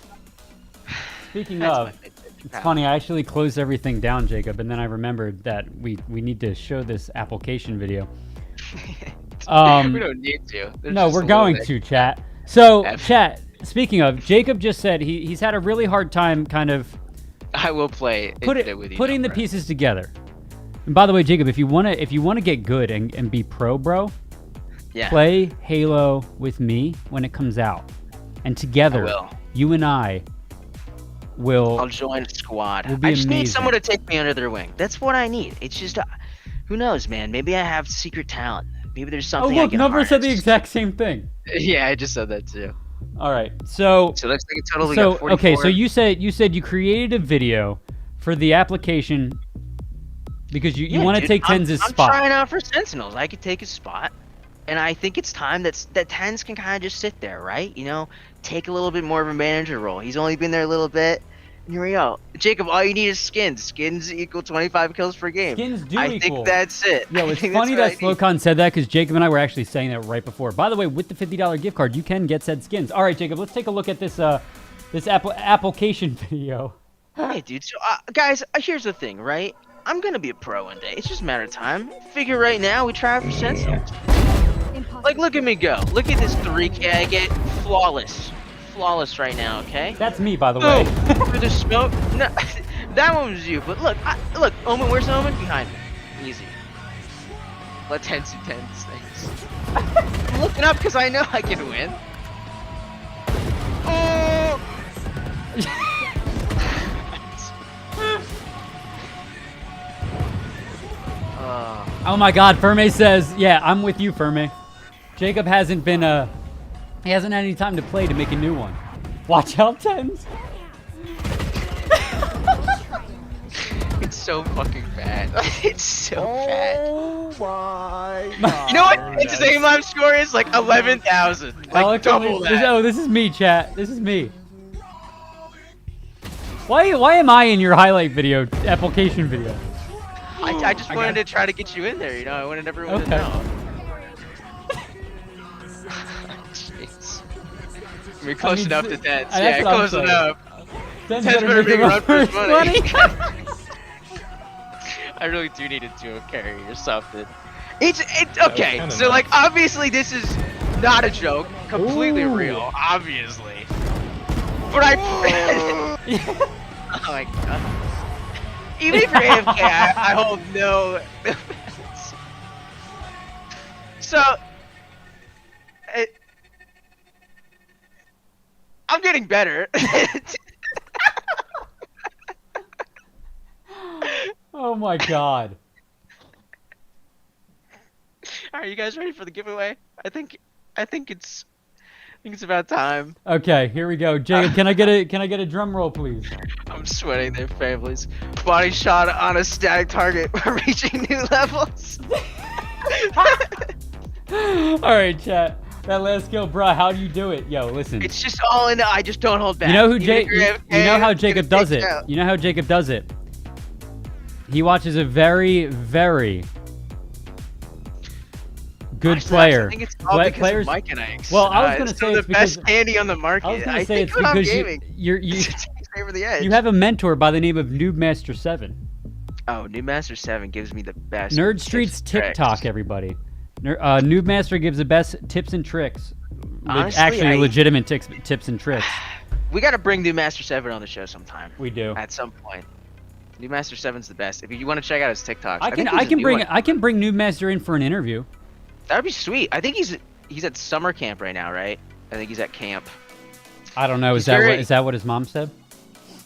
That's my vent session. It's funny. I actually closed everything down, Jacob, and then I remembered that we need to show this application video. We don't need to. No, we're going to, chat. So, chat. Speaking of, Jacob just said he's had a really hard time kind of. I will play it with you. Putting the pieces together. And by the way, Jacob, if you wanna get good and be pro, bro, play Halo with me when it comes out, and together, you and I will. I'll join a squad. I just need someone to take me under their wing. That's what I need. It's just, who knows, man? Maybe I have secret talent. Maybe there's something. Oh look, I can Number said the harness. exact same thing. Yeah, I just said that too. All right, so it looks like it totally got 44. Okay, so you said you created a video for the application because you want to take Tenz's spot. I'm trying out for Sentinels. I could take his spot, and I think it's time that Tenz can kind of just sit there, right? You know, take a little bit more of a manager role. He's only been there a little bit. Here we go, Jacob. All you need is skins. Skins equal 25 kills per game. Skins do I equal. think that's it. Yo, it's funny that Slowcon said that because Jacob and I were actually saying that right before. By the way, with the $50 gift card, you can get said skins. All right, Jacob, let's take a look at this this application video. Hey, dude. So, guys, here's the thing, right? I'm gonna be a pro one day. It's just a matter of time. Figure right now we try out for Sentinels. Like, look at me go. Look at this 3K I get. Flawless right now, okay? That's me, by the way. Through the smoke. No, that one was you. But look, Omen, where's Omen? Behind me. Easy. Let Tenz do Tenz things. I'm looking up because I know I can win. Oh! Oh my God, Ferme says, yeah, I'm with you, Ferme. Jacob hasn't been he hasn't had any time to play to make a new one. Watch out, Tenz. It's so fucking bad. It's so bad. Oh my God. You know what? Its aim live score is like 11,000. Like double that. Oh, this is me, chat. This is me. Why am I in your highlight video, application video? I just wanted to try to get you in there, you know? I wanted everyone to know. Jeez. We're close enough to Tenz. Yeah, close enough. Tenz better make run for his money. money. I really do need a duo carry or something. It's okay. So like, obviously this is not a joke. Completely real, obviously. But oh my God. Even if you're AFK, I hold no. So, I'm getting better. Oh my God. All right, you guys ready for the giveaway? I think it's about time. Okay, here we go. Jacob, can I get a drum roll, please? I'm sweating their families. Body shot on a static target. We're reaching new levels. All right, chat. That last kill, bruh. How do you do it? Yo, listen. It's just all in. I just don't hold back. You know who you know how Jacob does it. You know how Jacob does it. He watches a very, very good player. I think it's all because of Mike and Ike's. Well, I was gonna say it's it's the because best candy on the market. I was gonna say think it's when I'm because gaming, you favor the edge. you have a mentor by the name of Noobmaster7. Oh, Noobmaster 7 gives me the best. Nerd tips Streets and TikTok, tricks. everybody. Noobmaster gives the best tips and tricks. Honestly, Actually, legitimate tips and tricks. We gotta bring Noobmaster 7 on the show sometime. We do. At some point. Noobmaster 7's the best. If you want to check out his TikToks, I can bring Noobmaster in for an interview. That'd be sweet. I think he's at summer camp right now, right? I think he's at camp. I don't know. Is that what his mom said?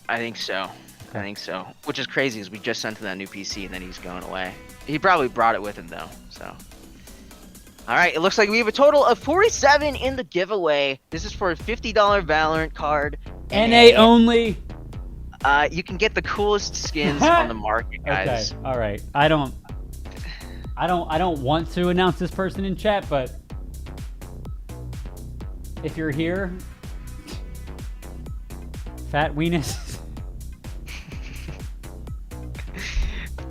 I think so. I think so. Which is crazy, is we just sent him that new PC and then he's going away. He probably brought it with him though. So. All right. It looks like we have a total of 47 in the giveaway. This is for a $50 Valorant card. NA only. You can get the coolest skins on the market, guys. Okay. All right. I don't want to announce this person in chat, but if you're here, Fat Weenus.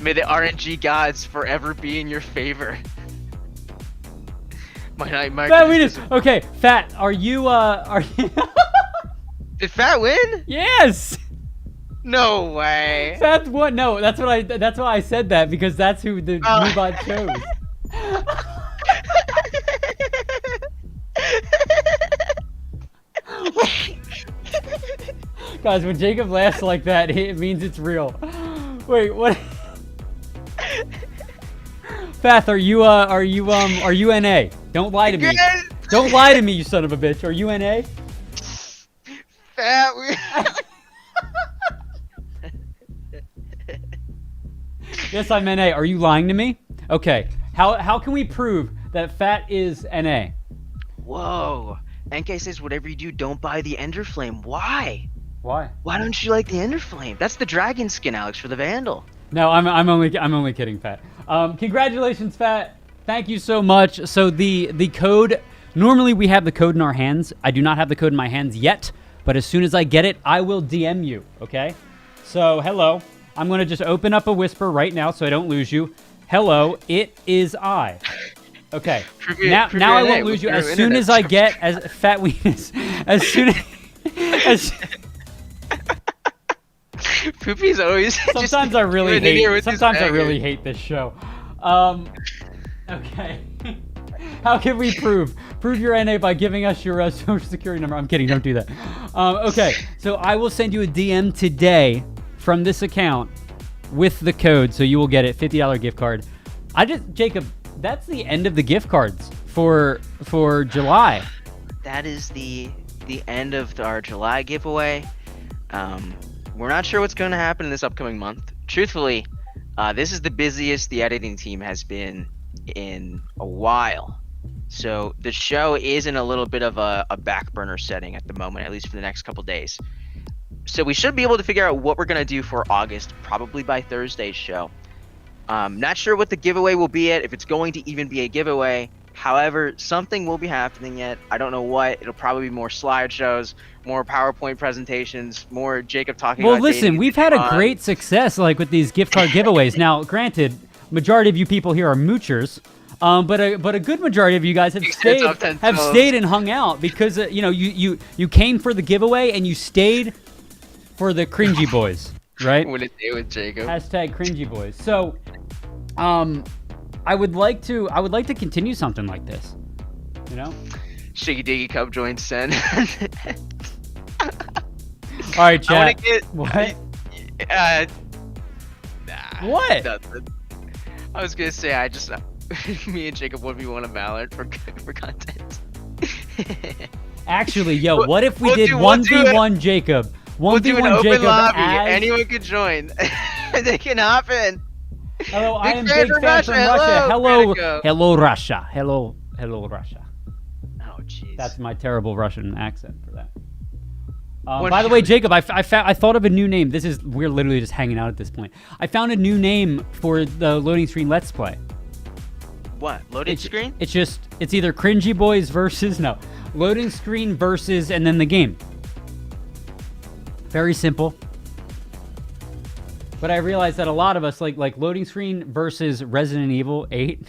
May the RNG gods forever be in your favor. My night market. Fat Weenus. Okay, Fat. Are you? Did Fat win? Yes. No way. That's what? No, that's what I. That's why I said that because that's who the new bot chose. Guys, when Jacob laughs like that, it means it's real. Wait, what? Fath, are you NA? Don't lie to me. Don't lie to me, you son of a bitch. Are you NA? Fat. Yes, I'm NA. Are you lying to me? Okay. How can we prove that Fat is NA? Whoa. NK says whatever you do, don't buy the Ender Flame. Why? Why? Why don't you like the Ender Flame? That's the dragon skin, Alex, for the Vandal. No, I'm only kidding, Fat. Congratulations, Fat. Thank you so much. So the code, normally we have the code in our hands. I do not have the code in my hands yet, but as soon as I get it, I will DM you, okay? So, hello. I'm going to just open up a whisper right now so I don't lose you. Hello, it is I. Okay. Now I won't lose you. As soon as I get Fat Weenus, as soon as Poopy's always. Sometimes I really hate this show. Okay. How can we prove your NA by giving us your social security number? I'm kidding. Don't do that. Okay. So I will send you a DM today from this account with the code, so you will get it. $50 gift card. Jacob, that's the end of the gift cards for July. That is the end of our July giveaway. We're not sure what's going to happen in this upcoming month. Truthfully, this is the busiest the editing team has been in a while. So the show is in a little bit of a back burner setting at the moment, at least for the next couple days. So we should be able to figure out what we're going to do for August, probably by Thursday's show. Not sure what the giveaway will be if it's going to even be a giveaway. However, something will be happening yet. I don't know what. It'll probably be more slideshows, more PowerPoint presentations, more Jacob talking about listen, we've had a great success with these gift card giveaways. Now, granted, majority of you people here are moochers, but a good majority of you guys have stayed and hung out because you came for the giveaway and you stayed for the cringy boys, right? What a day with Jacob. Hashtag cringy boys. So, I would like to continue something like this. Shiggy Diggy Cub joins Sen. All right, chat. I want to get what? What? Nothing. I was gonna say me and Jacob 1v1 a Valorant for content. Actually, what if we did 1v1 Jacob? 1v1 we'll do an open Jacob lobby. as... Anyone can join. They can hop in. Hello, I am big fan from Russia. Hello, Russia. Hello, Russia. Oh, jeez. That's my terrible Russian accent for that. By the way, Jacob, I thought of a new name. We're literally just hanging out at this point. I found a new name for the loading screen Let's Play. What? Loading screen? It's either Cringy Boys versus loading screen versus and then the game. Very simple. But I realized that a lot of us like loading screen versus Resident Evil 8.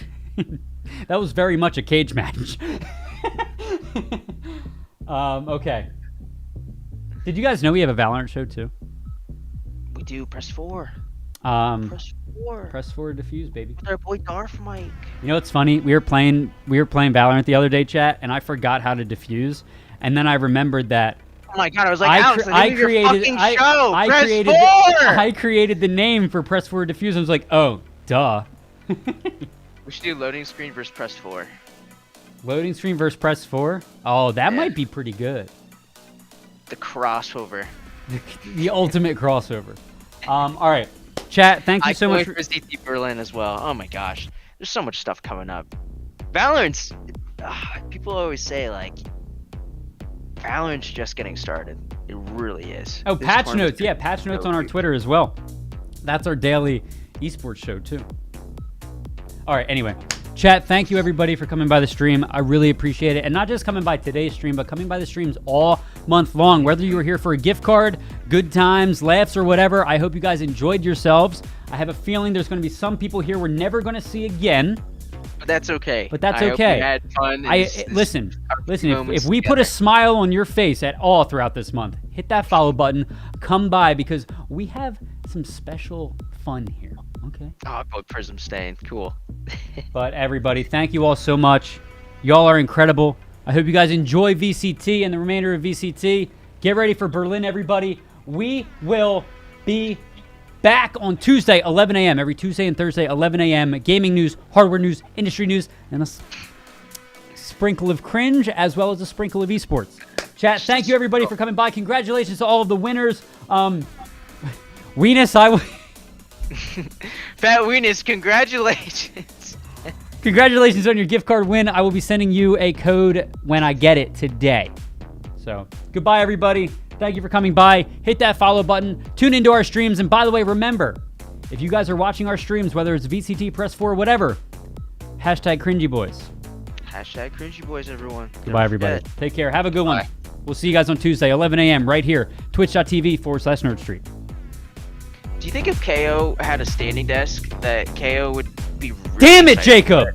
That was very much a cage match. Okay. Did you guys know we have a Valorant show too? We do. Press 4. Press 4 to defuse, baby. With our boy Garf Mike. You know what's funny? We were playing Valorant the other day, chat, and I forgot how to defuse, and then I remembered that. Oh my god! I was like, Alex, I created the name for Press 4 Diffuse. I was like, oh, duh. We should do loading screen versus Press 4. Loading screen versus Press 4? Oh, that might be pretty good. The crossover. The ultimate crossover. All right, chat. Thank you so much for ZT Berlin as well. Oh my gosh, there's so much stuff coming up. Valorant's. People always say Valorant's just getting started. It really is. Oh, patch notes. Yeah, patch notes on our Twitter as well. That's our daily esports show too. All right, anyway. Chat, thank you everybody for coming by the stream. I really appreciate it. And not just coming by today's stream, but coming by the streams all month long. Whether you were here for a gift card, good times, laughs, or whatever, I hope you guys enjoyed yourselves. I have a feeling there's going to be some people here we're never going to see again. that's okay. But that's I hope okay. you had fun. Listen. If moments we put a together. smile on your face at all throughout this month, hit that follow button. Come by because we have some special fun here. Okay. Oh, but Prism staying cool. But everybody, thank you all so much. Y'all are incredible. I hope you guys enjoy VCT and the remainder of VCT. Get ready for Berlin, everybody. We will be back on Tuesday, 11 a.m. Every Tuesday and Thursday, 11 a.m. Gaming news, hardware news, industry news, and a sprinkle of cringe, as well as a sprinkle of esports. Chat, thank you everybody for coming by. Congratulations to all of the winners. Weenus, Fat Weenus, congratulations. Congratulations on your gift card win. I will be sending you a code when I get it today. So, goodbye everybody. Thank you for coming by. Hit that follow button. Tune into our streams. And by the way, remember, if you guys are watching our streams, whether it's VCT, Press 4, whatever, hashtag cringy boys. Hashtag cringy boys, everyone. Goodbye, everybody. Take care. Have a good one. We'll see you guys on Tuesday, 11 a.m. right here, twitch.tv/NerdStreet. Do you think if KO had a standing desk, that KO would be really Damn it, excited? Jacob!